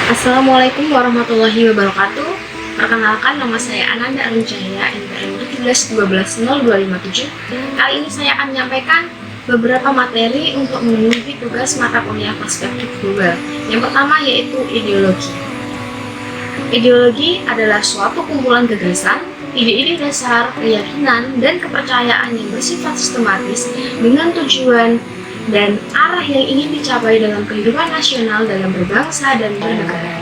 Assalamualaikum warahmatullahi wabarakatuh. Perkenalkan, nama saya Ananda Arun Cahya, NPM 131212057. Kali ini saya akan menyampaikan beberapa materi untuk memenuhi tugas mata kuliah perspektif global. Yang pertama yaitu ideologi. Ideologi adalah suatu kumpulan gagasan, ide-ide dasar, keyakinan, dan kepercayaan yang bersifat sistematis dengan tujuan dan arah yang ingin dicapai dalam kehidupan nasional dalam berbangsa dan bernegara.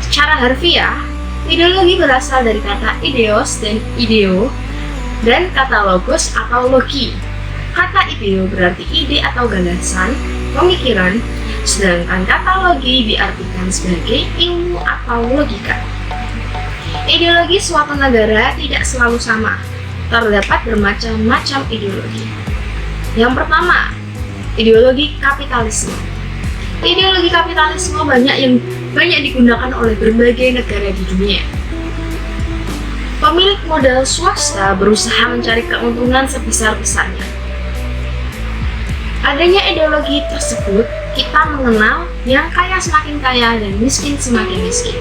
Secara harfiah, ideologi berasal dari kata ideos dan ideo dan kata logos atau logi. Kata ideo berarti ide atau gagasan, pemikiran, sedangkan kata logi diartikan sebagai ilmu atau logika. Ideologi suatu negara tidak selalu sama. Terdapat bermacam-macam ideologi. Yang pertama, ideologi kapitalisme. Ideologi kapitalisme banyak digunakan oleh berbagai negara di dunia. Pemilik modal swasta berusaha mencari keuntungan sebesar-besarnya. Adanya ideologi tersebut, kita mengenal yang kaya semakin kaya dan miskin semakin miskin.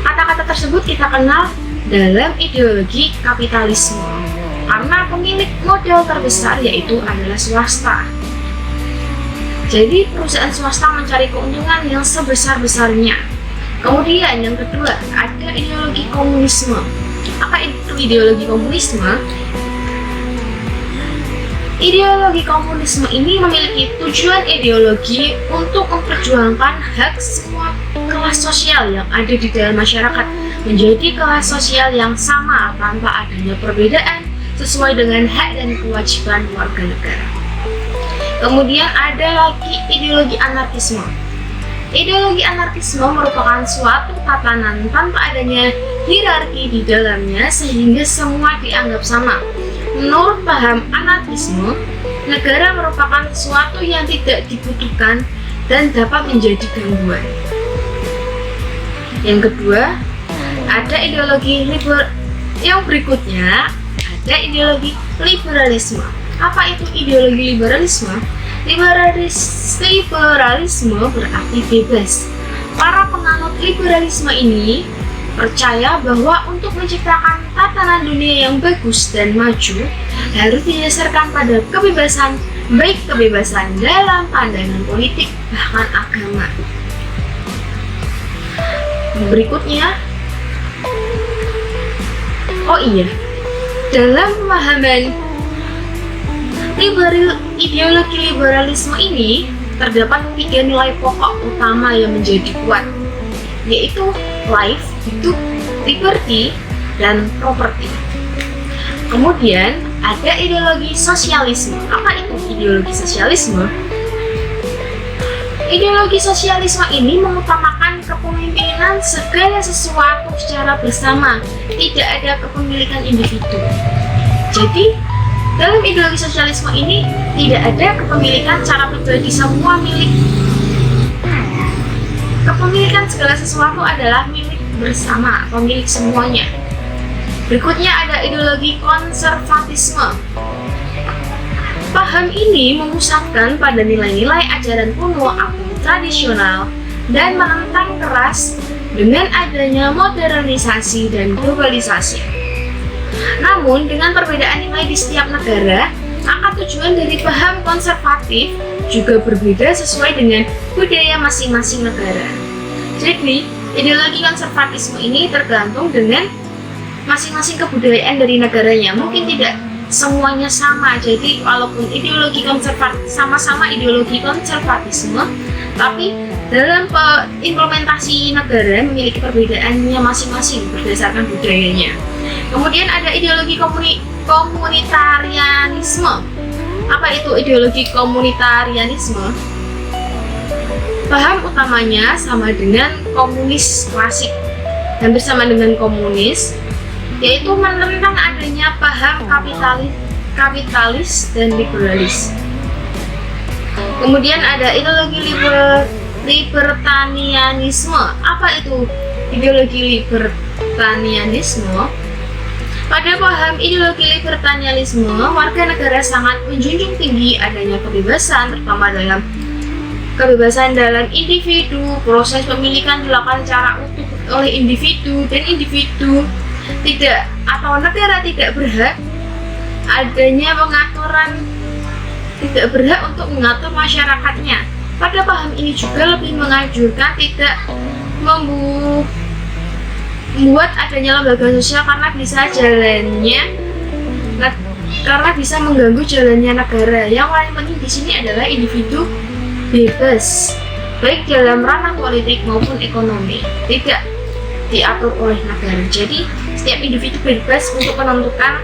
Kata-kata tersebut kita kenal dalam ideologi kapitalisme, karena pemilik modal terbesar yaitu adalah swasta. Jadi perusahaan swasta mencari keuntungan yang sebesar-besarnya. Kemudian yang kedua, ada ideologi komunisme. Apa itu ideologi komunisme? Ideologi komunisme ini memiliki tujuan ideologi untuk memperjuangkan hak semua kelas sosial yang ada di dalam masyarakat menjadi kelas sosial yang sama tanpa adanya perbedaan sesuai dengan hak dan kewajiban warga negara. Kemudian ada lagi ideologi anarkisme. Ideologi anarkisme merupakan suatu tatanan tanpa adanya hierarki di dalamnya sehingga semua dianggap sama. Menurut paham anarkisme, negara merupakan sesuatu yang tidak dibutuhkan dan dapat menjadi gangguan. Yang kedua, ada ideologi yang berikutnya, ada ideologi liberalisme. Apa itu ideologi liberalisme? Liberalisme berarti bebas. Para penganut liberalisme ini percaya bahwa untuk menciptakan tatanan dunia yang bagus dan maju harus didasarkan pada kebebasan, baik kebebasan dalam pandangan politik bahkan agama. Berikutnya, dalam pemahaman ideologi liberalisme ini terdapat 3 nilai pokok utama yang menjadi kuat, yaitu life, hidup, liberty, dan property. Kemudian ada ideologi sosialisme. Apa itu ideologi sosialisme? Ideologi sosialisme ini mengutamakan kepemimpinan segala sesuatu secara bersama, tidak ada kepemilikan individu. Jadi, dalam ideologi sosialisme ini tidak ada kepemilikan secara pribadi, semua milik. Kepemilikan segala sesuatu adalah milik bersama atau milik semuanya. Berikutnya ada ideologi konservatisme. Paham ini memusatkan pada nilai-nilai ajaran kuno atau tradisional dan menentang keras dengan adanya modernisasi dan globalisasi. Namun, dengan perbedaan nilai di setiap negara, maka tujuan dari paham konservatif juga berbeda sesuai dengan budaya masing-masing negara. Jadi, ideologi konservatisme ini tergantung dengan masing-masing kebudayaan dari negaranya. Mungkin tidak semuanya sama, jadi walaupun ideologi sama-sama ideologi konservatisme, tapi dalam implementasi negara memiliki perbedaannya masing-masing berdasarkan budayanya. Kemudian ada ideologi komunitarianisme. Apa itu ideologi komunitarianisme? Paham utamanya sama dengan komunis klasik, hampir sama dengan komunis, yaitu menentang adanya paham kapitalis dan liberalis. Kemudian ada ideologi libertarianisme. Apa itu ideologi libertarianisme? Pada paham ideologi libertarianisme, warga negara sangat menjunjung tinggi adanya kebebasan, terutama dalam kebebasan dalam individu, proses pemilikan dilakukan secara utuh oleh individu, dan individu tidak atau negara tidak berhak adanya pengaturan, tidak berhak untuk mengatur masyarakatnya. Pada paham ini juga lebih menganjurkan tidak membuat adanya lembaga sosial karena bisa mengganggu jalannya negara. Yang paling penting di sini adalah individu bebas, baik dalam ranah politik maupun ekonomi, tidak diatur oleh negara. Jadi setiap individu bebas untuk menentukan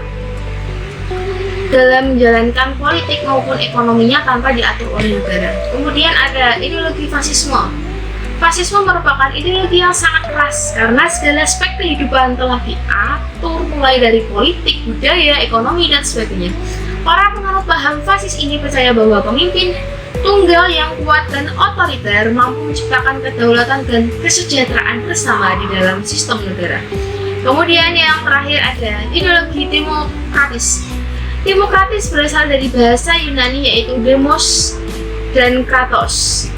dalam menjalankan politik maupun ekonominya tanpa diatur oleh negara. Kemudian ada ideologi fasisme. Fasisme merupakan ideologi yang sangat keras karena segala aspek kehidupan telah diatur mulai dari politik, budaya, ekonomi, dan sebagainya. Para penganut paham fasis ini percaya bahwa pemimpin tunggal yang kuat dan otoriter mampu menciptakan kedaulatan dan kesejahteraan bersama di dalam sistem negara. Kemudian yang terakhir ada ideologi demokratis. Demokratis berasal dari bahasa Yunani yaitu demos dan kratos.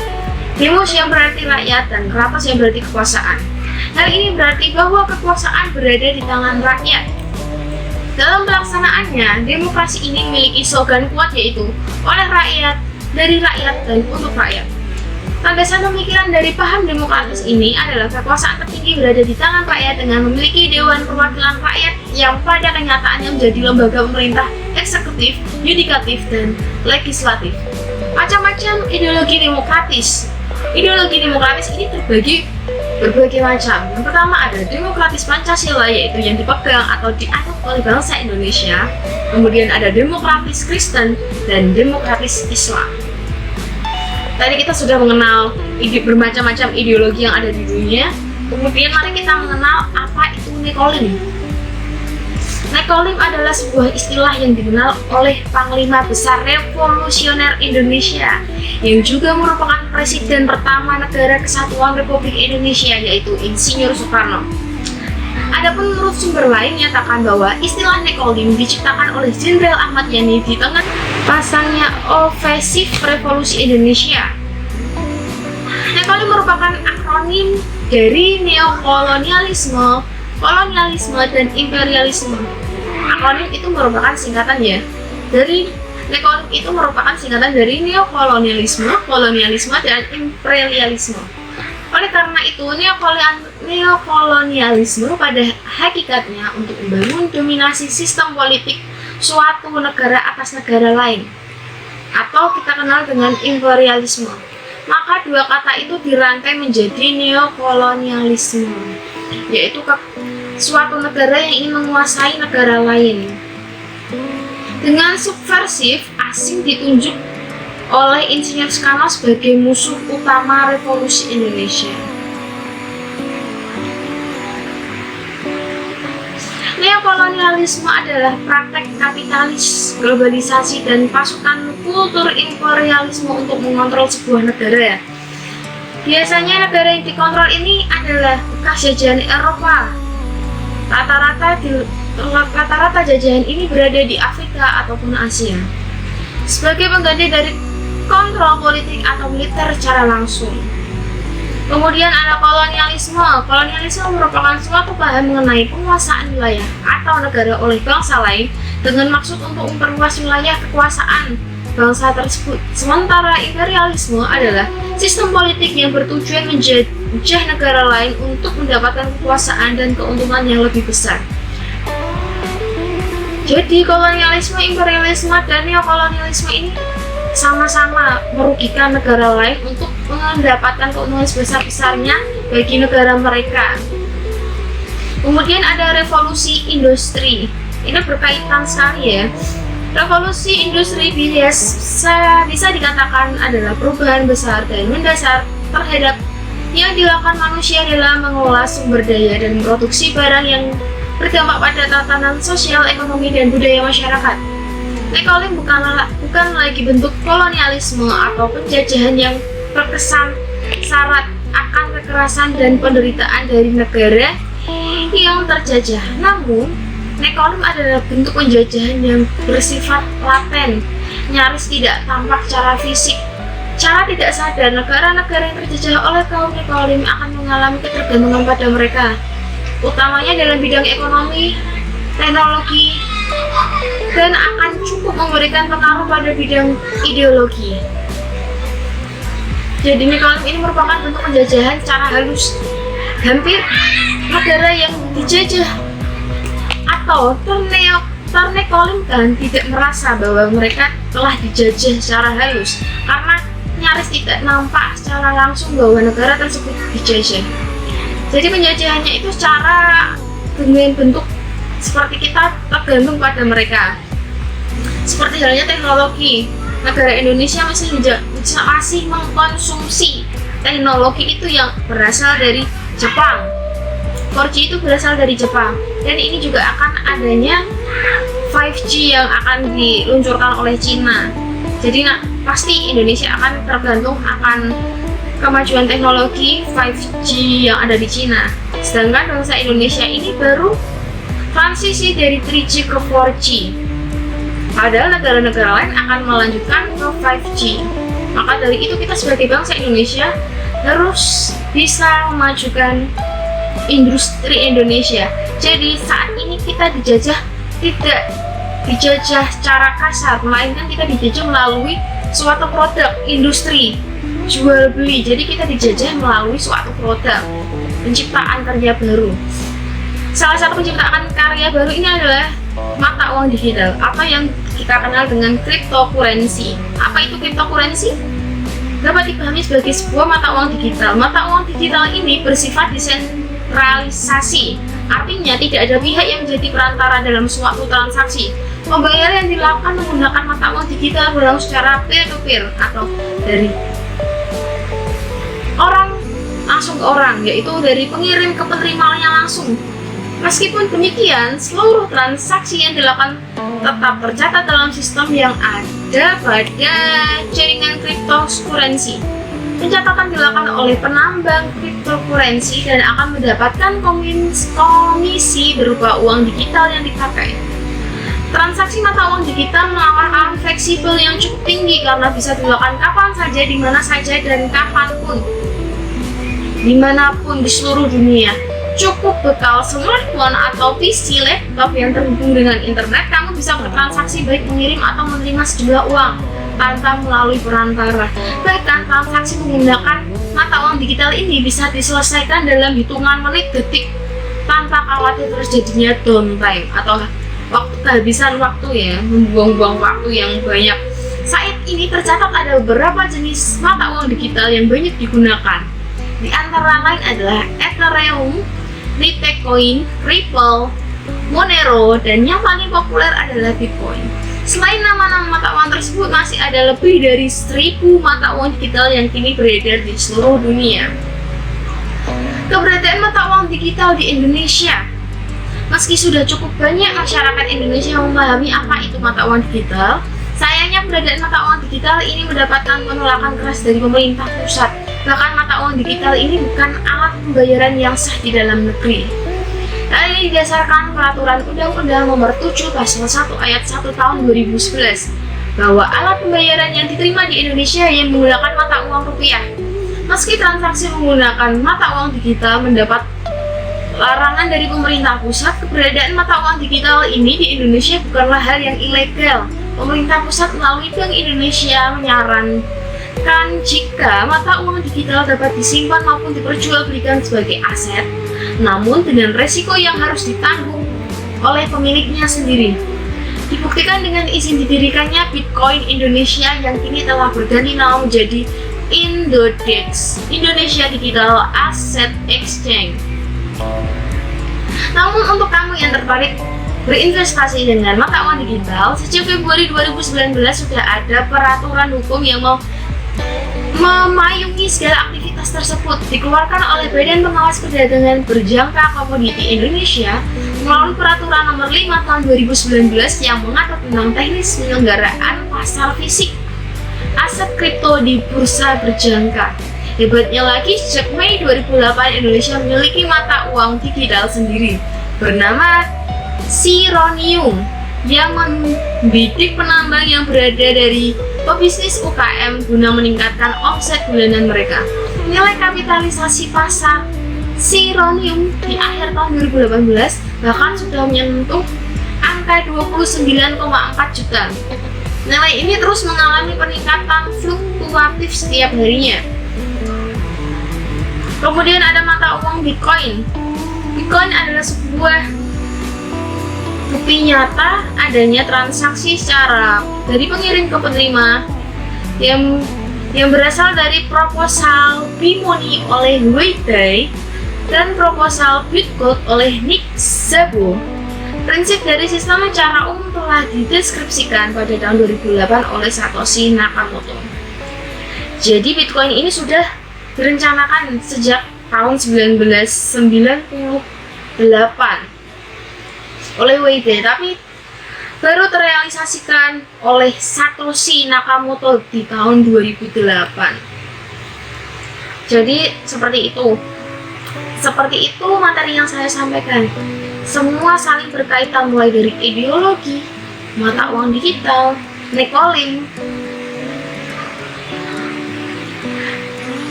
Demos yang berarti rakyat dan kratos yang berarti kekuasaan. Hal ini berarti bahwa kekuasaan berada di tangan rakyat. Dalam pelaksanaannya, demokrasi ini memiliki slogan kuat yaitu oleh rakyat, dari rakyat, dan untuk rakyat. Landasan pemikiran dari paham demokratis ini adalah kekuasaan tertinggi berada di tangan rakyat dengan memiliki Dewan Perwakilan Rakyat yang pada kenyataannya menjadi lembaga pemerintah eksekutif, yudikatif, dan legislatif. Macam-macam ideologi demokratis. Ideologi demokratis ini terbagi berbagai macam. Yang pertama ada demokratis Pancasila, yaitu yang dipegang atau dianut oleh bangsa Indonesia. Kemudian ada demokratis Kristen dan demokratis Islam. Tadi kita sudah mengenal bermacam-macam ideologi yang ada di dunia. Kemudian mari kita mengenal apa itu nekolim. Nekolim adalah sebuah istilah yang dikenal oleh Panglima Besar Revolusioner Indonesia yang juga merupakan Presiden pertama Negara Kesatuan Republik Indonesia, yaitu Insinyur Soekarno. Adapun menurut sumber lain menyatakan bahwa istilah nekolim diciptakan oleh Jenderal Ahmad Yani di tengah pasangnya ofensif revolusi Indonesia. Nekolim merupakan akronim dari neokolonialisme, kolonialisme, dan imperialisme. Akronim itu merupakan singkatan dari nekolim itu merupakan singkatan dari neokolonialisme, kolonialisme, dan imperialisme. Oleh karena itu, neokolonialisme pada hakikatnya untuk membangun dominasi sistem politik suatu negara atas negara lain, atau kita kenal dengan imperialisme. Maka dua kata itu dirangkai menjadi neokolonialisme, yaitu suatu negara yang ingin menguasai negara lain. Dengan subversif, asing ditunjuk oleh Insinyur Soekarno sebagai musuh utama revolusi Indonesia. Neokolonialisme adalah praktek kapitalis, globalisasi, dan pasukan kultur imperialisme untuk mengontrol sebuah negara. Biasanya negara yang dikontrol ini adalah bekas jajahan Eropa. Rata-rata jajahan ini berada di Afrika ataupun Asia. Sebagai pengganti dari kontrol politik atau militer secara langsung. Kemudian ada kolonialisme. Kolonialisme merupakan suatu paham mengenai penguasaan wilayah atau negara oleh bangsa lain dengan maksud untuk memperluas wilayah kekuasaan bangsa tersebut. Sementara imperialisme adalah sistem politik yang bertujuan menjajah negara lain untuk mendapatkan kekuasaan dan keuntungan yang lebih besar. Jadi kolonialisme, imperialisme, dan neokolonialisme ini sama-sama merugikan negara lain untuk mendapatkan keuntungan sebesar-besarnya bagi negara mereka. Kemudian ada revolusi industri. Ini berkaitan sekali ya. Revolusi industri bisa dikatakan adalah perubahan besar dan mendasar terhadap yang dilakukan manusia dalam mengolah sumber daya dan memproduksi barang yang berdampak pada tatanan sosial, ekonomi, dan budaya masyarakat. Nekolim bukan lagi bentuk kolonialisme atau penjajahan yang terkesan syarat akan kekerasan dan penderitaan dari negara yang terjajah. Namun, nekolim adalah bentuk penjajahan yang bersifat laten, nyaris tidak tampak secara fisik. Secara tidak sadar, negara-negara yang terjajah oleh kaum Nekolim akan mengalami ketergantungan pada mereka, utamanya dalam bidang ekonomi, teknologi, dan akan cukup memberikan pengaruh pada bidang ideologi. Jadi Nekolim ini merupakan bentuk penjajahan secara halus. Hampir negara yang dijajah atau ternekolim kan tidak merasa bahwa mereka telah dijajah secara halus, karena nyaris tidak nampak secara langsung bahwa negara tersebut dijajah. Jadi penjajahannya itu secara dengan bentuk seperti kita tergantung pada mereka. Seperti halnya teknologi, negara Indonesia masih mengkonsumsi teknologi itu yang berasal dari Jepang. 4G itu berasal dari Jepang, dan ini juga akan adanya 5G yang akan diluncurkan oleh Cina. Jadi pasti Indonesia akan tergantung akan kemajuan teknologi 5G yang ada di Cina. Sedangkan bangsa Indonesia ini baru transisi dari 3G ke 4G. Padahal negara-negara lain akan melanjutkan ke 5G. Maka dari itu kita sebagai bangsa Indonesia harus bisa memajukan industri Indonesia. Jadi saat ini kita dijajah tidak dijajah secara kasar, melainkan kita dijajah melalui suatu produk industri jual beli. Jadi kita dijajah melalui suatu produk penciptaan karya baru. Salah satu penciptaan karya baru ini adalah mata uang digital atau yang kita kenal dengan cryptocurrency. Apa itu cryptocurrency? Dapat dipahami sebagai sebuah mata uang digital. Mata uang digital ini bersifat desentralisasi, artinya tidak ada pihak yang menjadi perantara dalam suatu transaksi. Pembayaran yang dilakukan menggunakan mata uang digital berlangsung secara peer-to-peer atau dari orang langsung ke orang, yaitu dari pengirim ke penerimanya langsung. Meskipun demikian, seluruh transaksi yang dilakukan tetap tercatat dalam sistem yang ada pada jaringan cryptocurrency. Pencatatan dilakukan oleh penambang cryptocurrency dan akan mendapatkan komisi berupa uang digital yang dipakai. Transaksi mata uang digital menawarkan fleksibel yang cukup tinggi karena bisa dilakukan kapan saja, di mana saja, dan kapanpun, dimanapun di seluruh dunia. Cukup bekal smartphone atau PC laptop yang terhubung dengan internet, kamu bisa bertransaksi baik mengirim atau menerima sejumlah uang tanpa melalui perantara. Bahkan transaksi menggunakan mata uang digital ini bisa diselesaikan dalam hitungan menit detik tanpa khawatir terjadinya downtime atau kehabisan waktu ya, membuang-buang waktu yang banyak. Saat ini tercatat ada beberapa jenis mata uang digital yang banyak digunakan. Di antara lain adalah Ethereum, Litecoin, Ripple, Monero, dan yang paling populer adalah Bitcoin. Selain nama-nama mata uang tersebut, masih ada lebih dari 1.000 mata uang digital yang kini beredar di seluruh dunia. Keberadaan mata uang digital di Indonesia. Meski sudah cukup banyak masyarakat Indonesia memahami apa itu mata uang digital, sayangnya keberadaan mata uang digital ini mendapatkan penolakan keras dari pemerintah pusat. Bahkan mata uang digital ini bukan alat pembayaran yang sah di dalam negeri. Hal ini didasarkan peraturan Undang-Undang Nomor 7 Pasal 1 Ayat 1 Tahun 2011 bahwa alat pembayaran yang diterima di Indonesia yang menggunakan mata uang rupiah. Meski transaksi menggunakan mata uang digital mendapat larangan dari pemerintah pusat, keberadaan mata uang digital ini di Indonesia bukanlah hal yang ilegal. Pemerintah pusat melalui Bank Indonesia menyarankan jika mata uang digital dapat disimpan maupun diperjualbelikan sebagai aset, namun dengan resiko yang harus ditanggung oleh pemiliknya sendiri. Dibuktikan dengan izin didirikannya Bitcoin Indonesia yang kini telah berganti nama menjadi Indodex, Indonesia Digital Asset Exchange. Namun untuk kamu yang tertarik berinvestasi dengan mata uang digital, sejak Februari 2019 sudah ada peraturan hukum yang memayungi segala aktivitas tersebut, dikeluarkan oleh Badan Pengawas Perdagangan Berjangka Komoditi Indonesia melalui Peraturan Nomor 5 Tahun 2019 yang mengatur tentang teknis penyelenggaraan pasar fisik aset kripto di bursa berjangka. Hebatnya lagi, sejak Mei 2008 Indonesia memiliki mata uang digital sendiri bernama Sironium. yang membidik penambang yang berada dari pebisnis UKM guna meningkatkan omset bulanan mereka. Nilai kapitalisasi pasar Sironium di akhir tahun 2018 bahkan sudah menyentuh angka 29,4 juta. Nilai ini terus mengalami peningkatan fluktuatif setiap harinya. Kemudian ada mata uang Bitcoin. Bitcoin adalah sebuah bukti nyata adanya transaksi secara dari pengirim ke penerima yang berasal dari proposal B-Money oleh Wei Dai dan proposal Bitgold oleh Nick Szabo. Prinsip dari sistem secara umum telah dideskripsikan pada tahun 2008 oleh Satoshi Nakamoto. Jadi Bitcoin ini sudah direncanakan sejak tahun 1998 oleh Wei Dai, tapi baru terrealisasikan oleh Satoshi Nakamoto di tahun 2008. Jadi seperti itu materi yang saya sampaikan. Semua saling berkaitan, mulai dari ideologi, mata uang digital, Nekolin.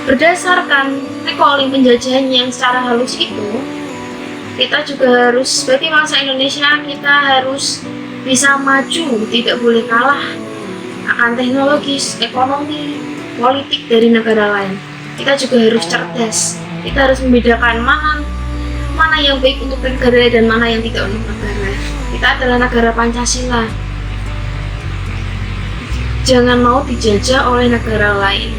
Berdasarkan Nekolin penjajahan yang secara halus itu, kita juga harus, sebagai bangsa Indonesia, kita harus bisa maju, tidak boleh kalah akan teknologis, ekonomi, politik dari negara lain. Kita juga harus cerdas. Kita harus membedakan mana yang baik untuk negara dan mana yang tidak untuk negara. Kita adalah negara Pancasila. Jangan mau dijajah oleh negara lain.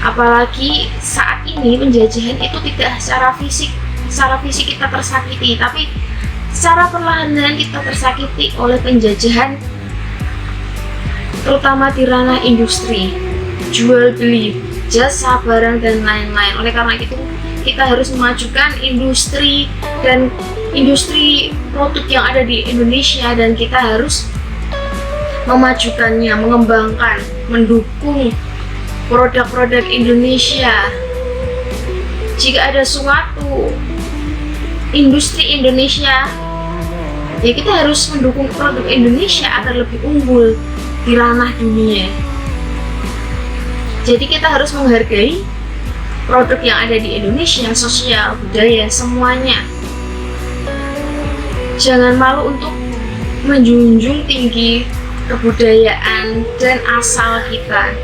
Apalagi saat ini penjajahan itu tidak secara fisik kita tersakiti, tapi secara perlahan-lahan kita tersakiti oleh penjajahan, terutama di ranah industri, jual beli, jasa, barang, dan lain-lain. Oleh karena itu, kita harus memajukan industri dan industri produk yang ada di Indonesia, dan kita harus memajukannya, mengembangkan, mendukung produk-produk Indonesia. Jika ada suatu industri Indonesia, ya kita harus mendukung produk Indonesia agar lebih unggul di ranah dunia. Jadi kita harus menghargai produk yang ada di Indonesia, sosial, budaya, semuanya. Jangan malu untuk menjunjung tinggi kebudayaan dan asal kita.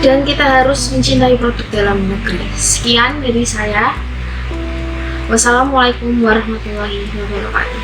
Dan kita harus mencintai produk dalam negeri. Sekian dari saya. Wassalamualaikum warahmatullahi wabarakatuh.